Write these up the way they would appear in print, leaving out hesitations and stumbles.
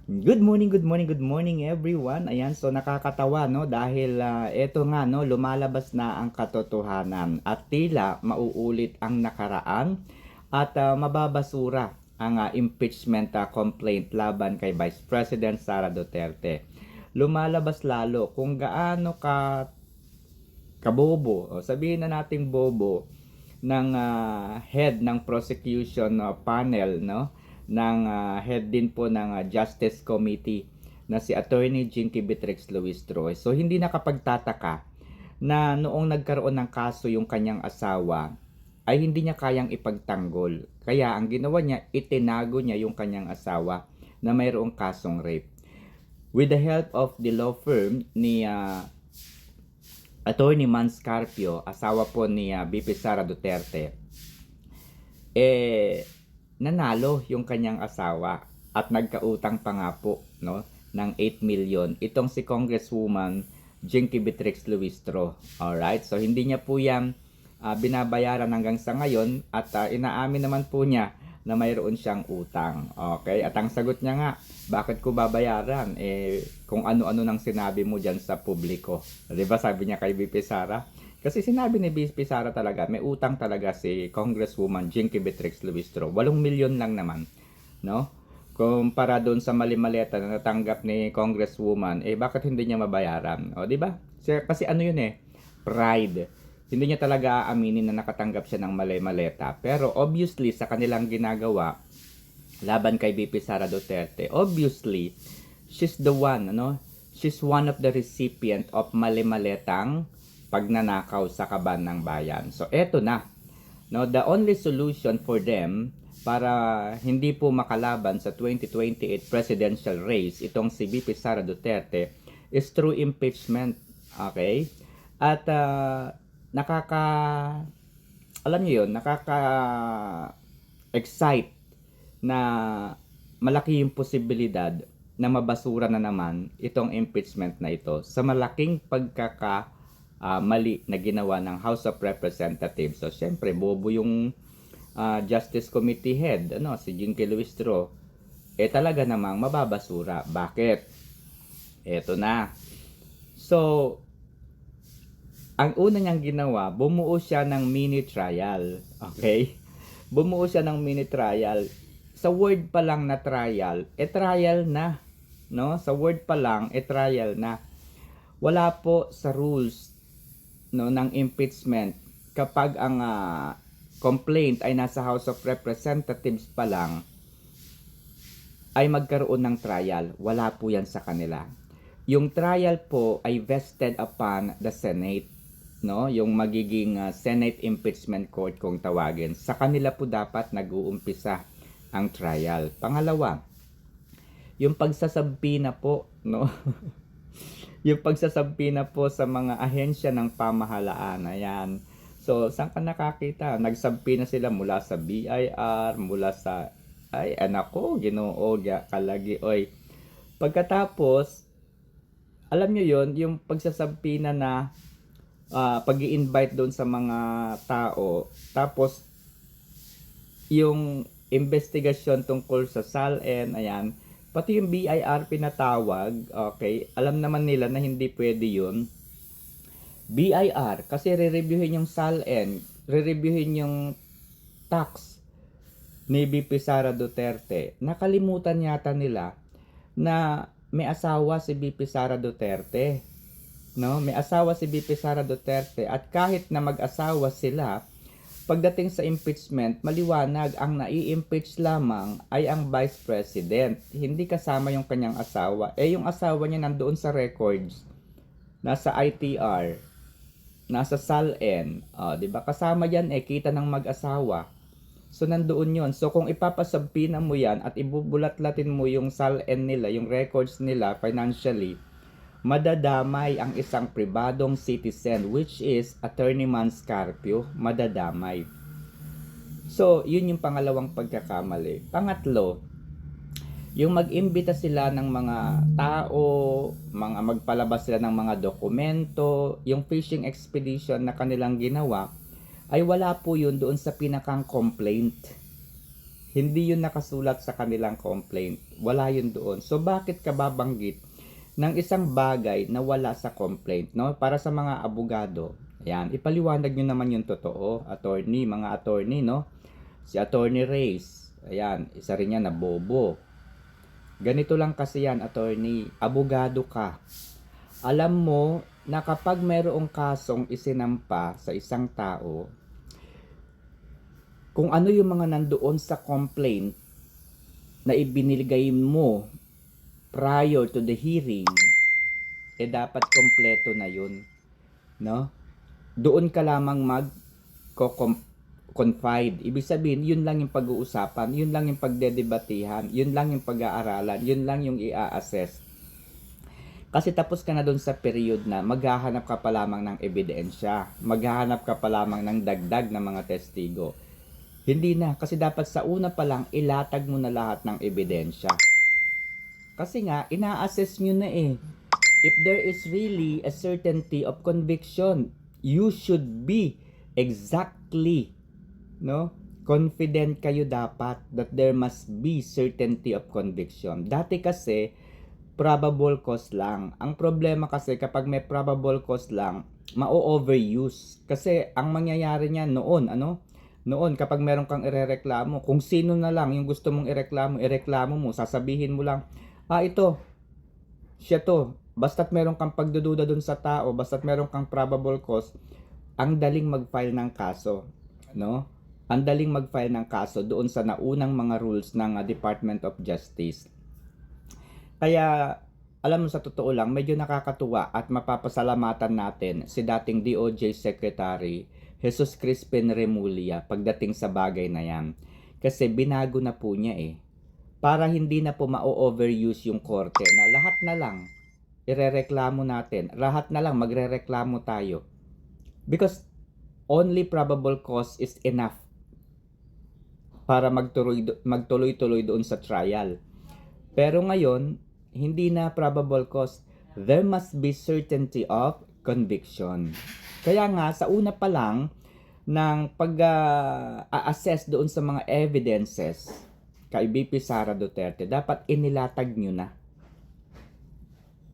Good morning, good morning, good morning everyone. Ayan, so nakakatawa no dahil eto nga no lumalabas na ang katotohanan at tila mauulit ang nakaraan at mababasura ang impeachment complaint laban kay Vice President Sara Duterte. Lumalabas lalo kung gaano ka kabobo o sabihin na nating bobo ng head ng prosecution panel no ng head din po ng Justice Committee na si Attorney Jinky Beatrix Luis Troy. So hindi nakapagtataka na noong nagkaroon ng kaso yung kanyang asawa ay hindi niya kayang ipagtanggol. Kaya ang ginawa niya, itinago niya yung kanyang asawa na mayroong kasong rape. With the help of the law firm ni Attorney Mans Carpio, asawa po ni VP Sara Duterte, nanalo yung kanyang asawa at nagkautang pa nga po no, ng 8 million. Itong si Congresswoman Jinky Beatrix Luistro. Alright, so hindi niya po yan binabayaran hanggang sa ngayon at inaamin naman po niya na mayroon siyang utang. Okay? At ang sagot niya nga, bakit ko babayaran? Kung ano-ano nang sinabi mo dyan sa publiko. Diba sabi niya kay VP Sara? Kasi sinabi ni VP Sara talaga, may utang talaga si Congresswoman Jinky Beatrix Luistro. 8 milyon lang naman. No? Kumpara doon sa mali-maleta na natanggap ni Congresswoman, bakit hindi niya mabayaran? O, di ba? Kasi ano yun pride. Hindi niya talaga aaminin na nakatanggap siya ng mali-maleta. Pero obviously, sa kanilang ginagawa, laban kay VP Sara Duterte, obviously, she's the one, ano? She's one of the recipient of mali-maletang pagnanakaw sa kaban ng bayan. So, eto na. No, the only solution for them para hindi po makalaban sa 2028 presidential race itong si VP Sara Duterte is through impeachment. Okay? At nakaka alam niyo yun, nakaka-excite na malaki yung posibilidad na mabasura na naman itong impeachment na ito sa malaking mali na ginawa ng House of Representatives. So, syempre, bobo yung Justice Committee head, ano, si Jinky Luistro, talaga namang mababasura. Bakit? Eto na. So, ang una niyang ginawa, bumuo siya ng mini trial. Okay? Bumuo siya ng mini trial. Sa word pa lang na trial, trial na. No? Sa word pa lang, trial na. Wala po sa rules no, ng impeachment kapag ang complaint ay nasa House of Representatives pa lang, ay magkaroon ng trial. Wala po yan sa kanila. Yung trial po ay vested upon the Senate. No, yung magiging Senate Impeachment Court kung tawagin. Sa kanila po dapat nag-uumpisa ang trial. Pangalawa, yung pagsasampi na po, no? Yung pagsasampi na po sa mga ahensya ng pamahalaan. Ayan. So, saan ka nakakita? Nagsampi na sila mula sa BIR, mula sa ay anak ko, Ginoo, kalagi oy. Pagkatapos, alam nyo yon yung pagsasampi na pag-i-invite doon sa mga tao. Tapos, yung investigasyon tungkol sa SALN, ayan, pati yung BIR pinatawag, okay, alam naman nila na hindi pwede yun. BIR, kasi re-reviewin yung SALN, re-reviewin yung tax ni VP Sara Duterte. Nakalimutan yata nila na may asawa si VP Sara Duterte. No, may asawa si VP Sara Duterte at kahit na mag-asawa sila, pagdating sa impeachment, maliwanag ang nai-impeach lamang ay ang Vice President. Hindi kasama yung kanyang asawa. Yung asawa niya nandoon sa records, nasa ITR, nasa SALN, 'di ba? Kasama yan kita ng mag-asawa. So nandoon 'yon. So kung ipapasabihan mo 'yan at ibubulat-latin mo yung SALN nila, yung records nila financially, madadamay ang isang pribadong citizen which is Attorney Mans Carpio, madadamay. So, yun yung pangalawang pagkakamali. Pangatlo, yung mag-imbita sila ng mga tao, magpalabas sila ng mga dokumento, yung fishing expedition na kanilang ginawa, ay wala po yun doon sa pinakang complaint. Hindi yun nakasulat sa kanilang complaint. Wala yun doon. So bakit ka babanggit ng isang bagay na wala sa complaint, no? Para sa mga abogado, ayan, ipaliwanag nyo naman yung totoo, attorney, mga attorney, no? Si Attorney Reyes, ayan, isa rin yan na bobo. Ganito lang kasi yan, attorney, abogado ka. Alam mo na kapag mayroong kasong isinampa sa isang tao, kung ano yung mga nandoon sa complaint na ibinigay mo prior to the hearing, dapat kompleto na yun, no? Doon ka lamang confide. Ibig sabihin, yun lang yung pag-uusapan, yun lang yung pagdedebatihan, yun lang yung pag-aaralan, yun lang yung i-assess. Kasi tapos ka na doon sa period na maghahanap ka pa lamang ng ebidensya, maghahanap ka pa lamang ng dagdag na mga testigo. Hindi na, kasi dapat sa una pa lang ilatag mo na lahat ng ebidensya. Kasi nga, ina-assess nyo na eh. If there is really a certainty of conviction, you should be exactly, no? Confident kayo dapat that there must be certainty of conviction. Dati kasi, probable cause lang. Ang problema kasi kapag may probable cause lang, ma-overuse. Kasi ang mangyayari niyan noon, noon kapag meron kang irereklamo, kung sino na lang yung gusto mong ireklamo mo, sasabihin mo lang, ito, siya to. Basta't meron kang pagdududa dun sa tao, basta't meron kang probable cause, ang daling mag-file ng kaso, no? Ang daling mag-file ng kaso doon sa naunang mga rules ng Department of Justice. Kaya, alam mo sa totoo lang, medyo nakakatuwa at mapapasalamatan natin si dating DOJ Secretary Jesus Crispin Remulla pagdating sa bagay na yan. Kasi binago na po niya eh. Para hindi na po ma-overuse yung korte na lahat na lang irereklamo natin. Lahat na lang magrereklamo tayo. Because only probable cause is enough para magtuloy-tuloy doon sa trial. Pero ngayon, hindi na probable cause. There must be certainty of conviction. Kaya nga, sa una pa lang ng pag-assess doon sa mga evidences kay BP Sara Duterte, dapat inilatag nyo na.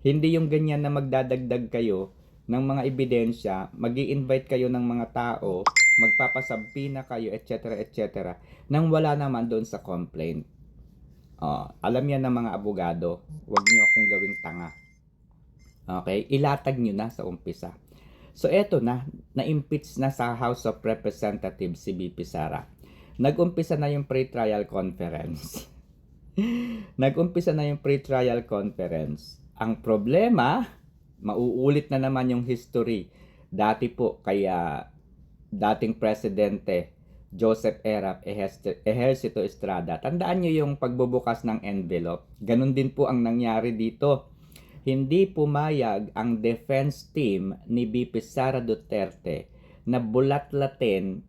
Hindi yung ganyan na magdadagdag kayo ng mga ebidensya, mag-i-invite kayo ng mga tao, magpapasabi na kayo, etc. etc. nang wala naman doon sa complaint. Alam yan ng mga abogado, huwag nyo akong gawing tanga. Okay? Ilatag nyo na sa umpisa. So eto na-impeach na sa House of Representatives si BP Sara. Nag-umpisa na yung pre-trial conference. Nag-umpisa na yung pre-trial conference. Ang problema, mauulit na naman yung history. Dati po, kaya dating presidente Joseph Erap Ejercito Estrada. Tandaan nyo yung pagbubukas ng envelope. Ganun din po ang nangyari dito. Hindi pumayag ang defense team ni BP Sara Duterte na bulat-latin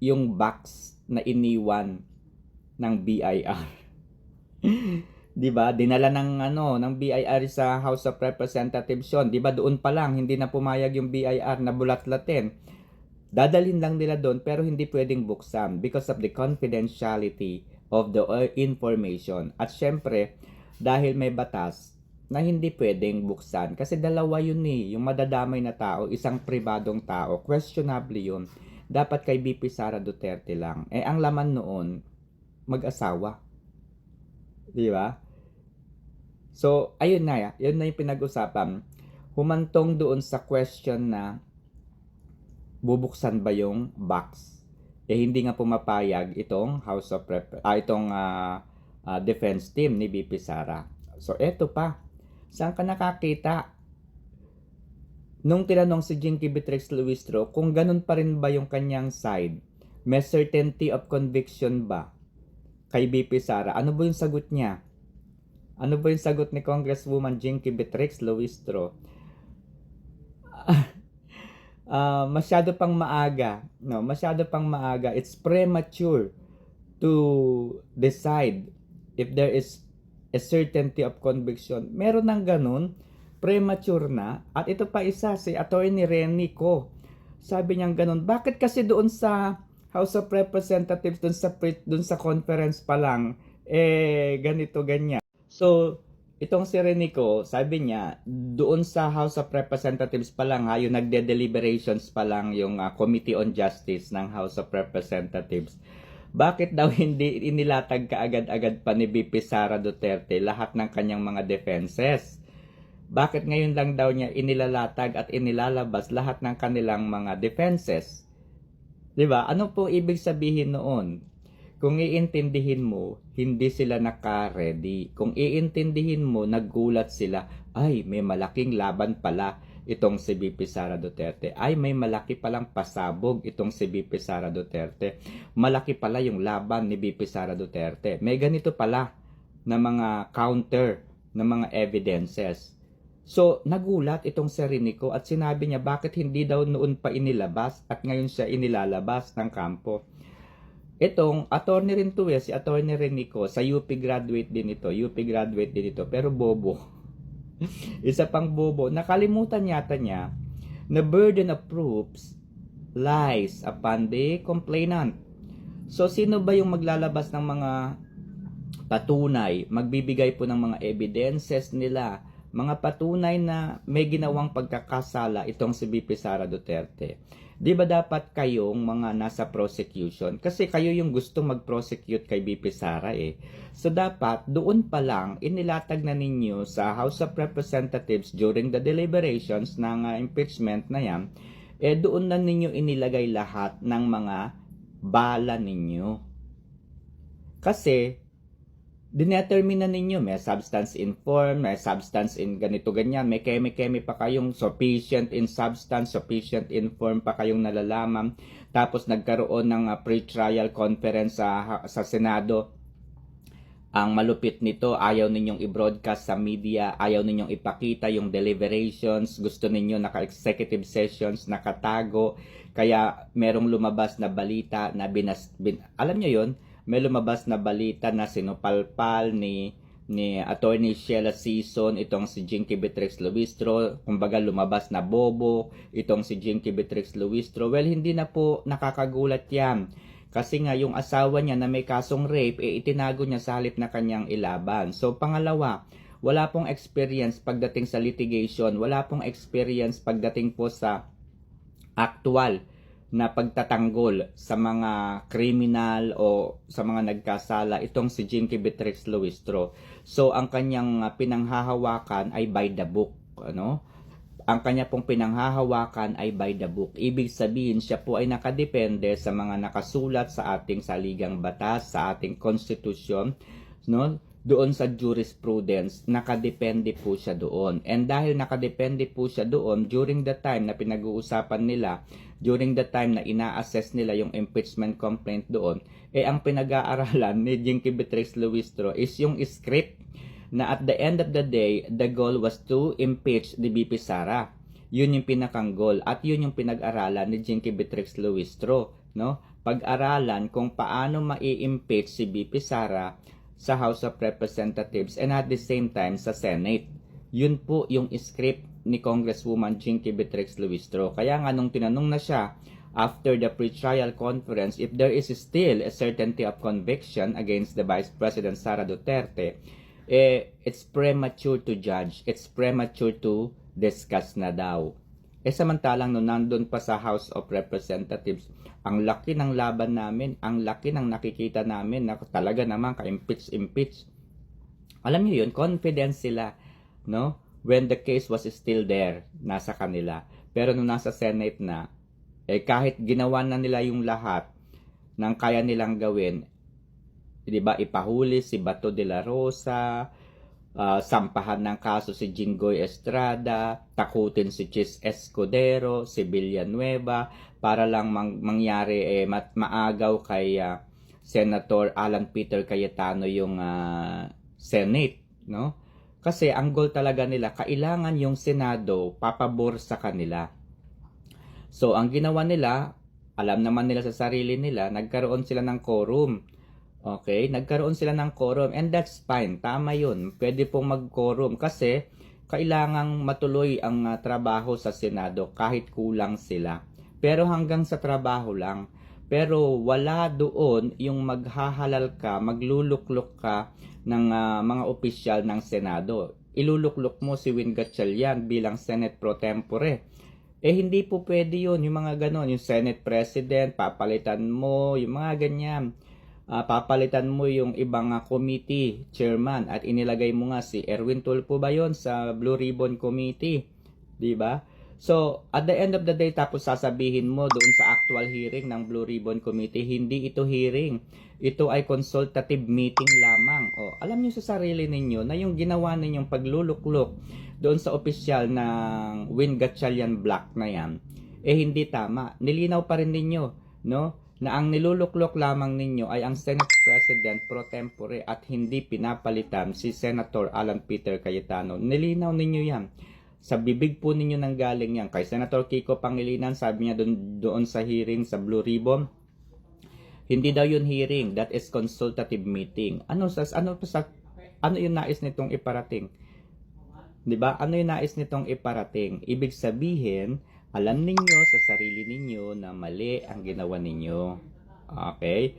yung box na iniwan ng BIR. 'Di ba? Dinala ng BIR sa House of Representatives 'yon. 'Di ba doon pa lang hindi na pumayag yung BIR na bulat-latin. Dadalhin lang nila doon pero hindi pwedeng buksan because of the confidentiality of the information. At syempre, dahil may batas na hindi pwedeng buksan kasi dalawa yun eh, yung madadamay na tao, isang pribadong tao, questionable yun. Dapat kay BP Sara Duterte lang. Ang laman noon, mag-asawa. Di ba? So, ayun na, yun na yung pinag-usapan. Humantong doon sa question na bubuksan ba yung box? Hindi nga pumapayag itong defense team ni BP Sara. So, eto pa. Saan ka nakakita? Nung tinanong si Jinky Beatrix Luistro kung ganun pa rin ba yung kanyang side, may certainty of conviction ba kay BP Sara? Ano ba yung sagot niya? Ano ba yung sagot ni Congresswoman Jinky Beatrix Luistro? Masyado pang maaga. No, masyado pang maaga. It's premature to decide if there is a certainty of conviction. Meron ng ganun, premature na. At ito pa isa, si Attorney Renico. Sabi niya ganun, bakit kasi doon sa House of Representatives dun sa conference pa lang, ganito, ganyan. So, itong si Renico, sabi niya, doon sa House of Representatives pa lang, yung nagde-deliberations pa lang yung Committee on Justice ng House of Representatives. Bakit daw hindi inilatag kaagad-agad pa ni VP Sara Duterte lahat ng kanyang mga defenses? Bakit ngayon lang daw niya inilalatag at inilalabas lahat ng kanilang mga defenses? 'Di ba? Ano po ibig sabihin noon? Kung iintindihin mo, hindi sila naka-ready. Kung iintindihin mo, naggulat sila, ay may malaking laban pala itong si VP Sara Duterte. Ay may malaki palang pasabog itong si VP Sara Duterte. Malaki pala yung laban ni VP Sara Duterte. May ganito pala na mga counter, na mga evidences. So, nagulat itong si Renico at sinabi niya bakit hindi daw noon pa inilabas at ngayon siya inilalabas ng kampo. Itong attorney rin to si attorney Renico, sa UP graduate din ito, pero bobo. Isa pang bobo, nakalimutan yata niya na burden of proofs lies upon the complainant. So, sino ba yung maglalabas ng mga patunay, magbibigay po ng mga evidences nila, mga patunay na may ginawang pagkakasala itong si VP Sara Duterte? Di ba dapat kayong mga nasa prosecution? Kasi kayo yung gusto mag-prosecute kay VP Sara eh. So dapat doon pa lang inilatag na ninyo sa House of Representatives during the deliberations ng impeachment na yan, doon na ninyo inilagay lahat ng mga bala ninyo. Kasi dinetermine na ninyo, may substance in form, may substance in ganito ganyan, may keme-keme pa kayong sufficient in substance, sufficient in form pa kayong nalalaman. Tapos nagkaroon ng pre-trial conference sa Senado. Ang malupit nito, ayaw ninyong i-broadcast sa media, ayaw ninyong ipakita yung deliberations, gusto ninyo naka-executive sessions, nakatago. Kaya merong lumabas na balita na alam nyo yun, may lumabas na balita na sinupalpal ni Attorney Sheila Season itong si Jinky Beatrix Luistro. Kumbaga lumabas na bobo itong si Jinky Beatrix Luistro. Well, hindi na po nakakagulat yan. Kasi nga yung asawa niya na may kasong rape, itinago niya sa halip na kanyang ilaban. So pangalawa, wala pong experience pagdating sa litigation, wala pong experience pagdating po sa actual na pagtatanggol sa mga kriminal o sa mga nagkasala itong si Jinky Beatrix Luistro. So ang kanyang pinanghahawakan ay by the book, ano? Ang kanya pong pinanghahawakan ay by the book. Ibig sabihin siya po ay nakadepende sa mga nakasulat sa ating saligang batas, sa ating konstitusyon, no? Doon sa jurisprudence, nakadepende po siya doon. And dahil nakadepende po siya doon, during the time na pinag-uusapan nila, during the time na ina-assess nila yung impeachment complaint doon, ang pinag-aaralan ni Jinky Beatrix Luistro is yung script na at the end of the day, the goal was to impeach the VP Sara. Yun yung pinakang goal at yun yung pinag-aralan ni Jinky Beatrix Luistro, no? Pag-aralan kung paano mai-impeach si VP Sara sa House of Representatives and at the same time sa Senate. Yun po yung script ni Congresswoman Jinky Beatrix Luistro. Kaya nga nung tinanong na siya after the pre-trial conference if there is still a certainty of conviction against the Vice President Sara Duterte, it's premature to judge, it's premature to discuss na daw. Samantalang nung nandun pa sa House of Representatives, ang laki ng laban namin, ang laki ng nakikita namin na talaga naman ka-impeach. Alam niyo yun, confidence sila, no? When the case was still there, nasa kanila. Pero nung nasa Senate na, kahit ginawa na nila yung lahat ng kaya nilang gawin, di ba, ipahuli si Bato de la Rosa, sampahan ng kaso si Jinggoy Estrada, takutin si Chis Escudero, si Villanueva, para lang mangyari maagaw kay Senator Alan Peter Cayetano yung Senate, no? Kasi ang goal talaga nila, kailangan yung Senado papabor sa kanila. So ang ginawa nila, alam naman nila sa sarili nila, nagkaroon sila ng quorum. Okay, nagkaroon sila ng quorum and that's fine, tama yun. Pwede pong mag-quorum kasi kailangang matuloy ang trabaho sa Senado kahit kulang sila. Pero hanggang sa trabaho lang. Pero wala doon yung maghahalal ka, magluluklok ka ng mga opisyal ng Senado. Iluluklok mo si Win Gatchalian bilang Senate Pro Tempore. Hindi po pwede yun, yung mga ganon, yung Senate President, papalitan mo, yung mga ganyan. Papalitan mo yung ibang committee chairman at inilagay mo nga si Erwin Tulfo ba yun sa Blue Ribbon Committee, di ba? So, at the end of the day, tapos sasabihin mo doon sa actual hearing ng Blue Ribbon Committee, hindi ito hearing. Ito ay consultative meeting lamang. Alam niyo sa sarili ninyo na yung ginawa ninyong pagluluklok doon sa opisyal ng Win Gatchalian Black na yan, hindi tama. Nilinaw pa rin ninyo, no? Na ang niluluklok lamang ninyo ay ang Senate President Pro Tempore at hindi pinapalitan si Senator Alan Peter Cayetano. Nilinaw ninyo yan. Sa bibig po ninyo nang galing yan. Kay Senator Kiko Pangilinan, sabi niya doon sa hearing sa Blue Ribbon, hindi daw yun hearing, that is consultative meeting. Ano yung nais nitong iparating? 'Di ba? Ano yung nais nitong iparating? Ibig sabihin, alam ninyo sa sarili ninyo na mali ang ginawa ninyo. Okay?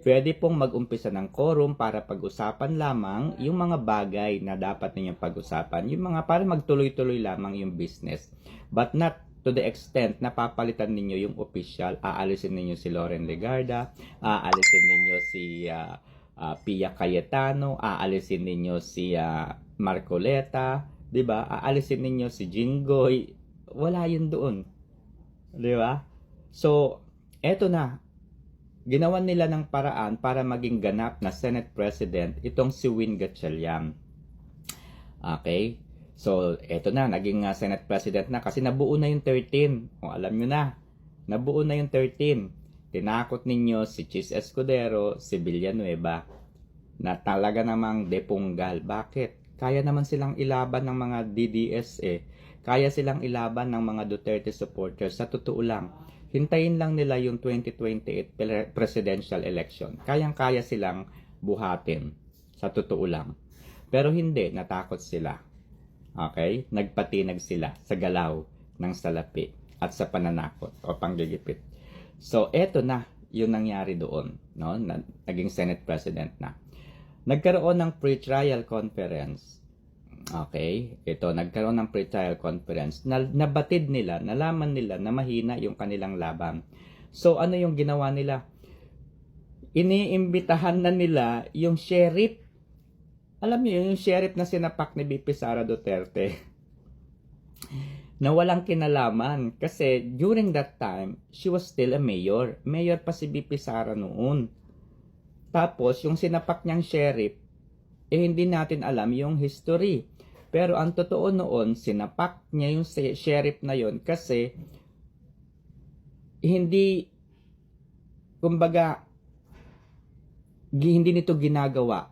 Pwede pong mag-umpisa ng quorum para pag-usapan lamang yung mga bagay na dapat ninyong pag-usapan. Yung mga para magtuloy-tuloy lamang yung business. But not to the extent na papalitan ninyo yung official. Aalisin ninyo si Loren Legarda, aalisin ninyo si Pia Cayetano, aalisin ninyo si Marcoleta, 'di ba? Aalisin ninyo si Jinggoy. Wala yun doon. 'Di ba? So, eto na. Ginawan nila ng paraan para maging ganap na Senate President itong si Win Gatchalian. Okay? So, eto na, naging Senate President na kasi nabuo na yung 13. Alam nyo na, nabuo na yung 13. Tinakot ninyo si Chis Escudero, si Villanueva, na talaga namang depunggal. Bakit? Kaya naman silang ilaban ng mga DDS Kaya silang ilaban ng mga Duterte supporters. Sa totoo lang, hintayin lang nila yung 2028 presidential election. Kayang-kaya silang buhatin. Sa totoo lang. Pero hindi, natakot sila. Okay? Nagpatinag sila sa galaw ng salapi at sa pananakot o panggigipit. So, eto na yung nangyari doon. No? Naging Senate President na. Nagkaroon ng pre-trial conference. Okay? Ito, nagkaroon ng pre-trial conference. Nabatid nila, nalaman nila na mahina yung kanilang laban. So, ano yung ginawa nila? Iniimbitahan na nila yung sheriff. Alam niyo, yung sheriff na sinapak ni BP Sara Duterte. Na walang kinalaman. Kasi during that time, she was still a mayor. Mayor pa si BP Sara noon. Tapos, yung sinapak niyang sheriff, hindi natin alam yung history. Pero ang totoo noon, sinapak niya yung sheriff na yon kasi hindi, kumbaga, hindi nito ginagawa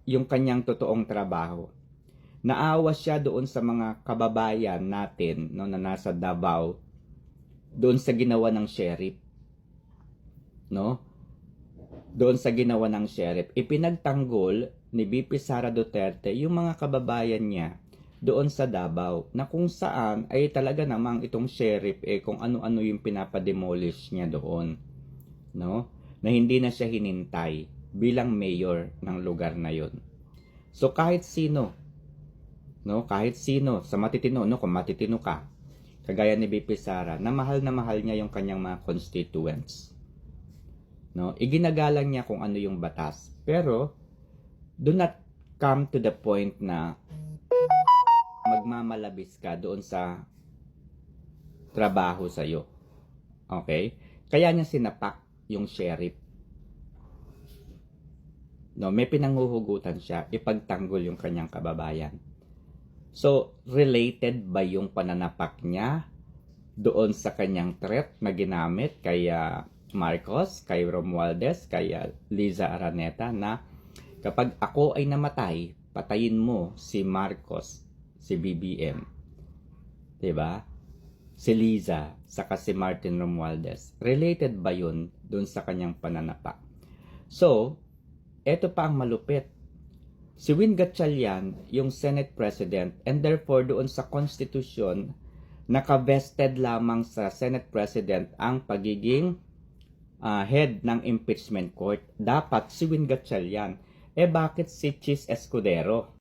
yung kanyang totoong trabaho. Naawa siya doon sa mga kababayan natin no, na nasa Davao, doon sa ginawa ng sheriff. No? Doon sa ginawa ng sheriff, ipinagtanggol ni BP Sara Duterte yung mga kababayan niya doon sa Davao na kung saan ay talaga namang itong sheriff kung ano-ano yung pinapademolish niya doon. No? Na hindi na siya hinintay bilang mayor ng lugar na yon. So kahit sino, no, kahit sino sa matitino, no, kung matitino ka, kagaya ni BP Sara, na mahal niya yung kanyang mga constituents. No, iginagalang niya kung ano yung batas. Pero do not come to the point na magmamalabis ka doon sa trabaho sa iyo. Okay? Kaya niya sinapak yung sheriff. No, may pinanghuhugutan siya, ipagtanggol yung kanyang kababayan. So, related ba yung pananapak niya doon sa kanyang threat na ginamit kay Marcos, kay Romualdez, kay Liza Araneta na kapag ako ay namatay, patayin mo si Marcos, si BBM. 'Di ba? Si Liza, saka si Martin Romualdez. Related ba yun doon sa kanyang pananapak? So, eto pa ang malupit. Si Win Gatchalian, yung Senate President, and therefore doon sa Constitution, nakavested lamang sa Senate President ang pagiging head ng impeachment court. Dapat si Win Gatchalian. Bakit si Chis Escudero?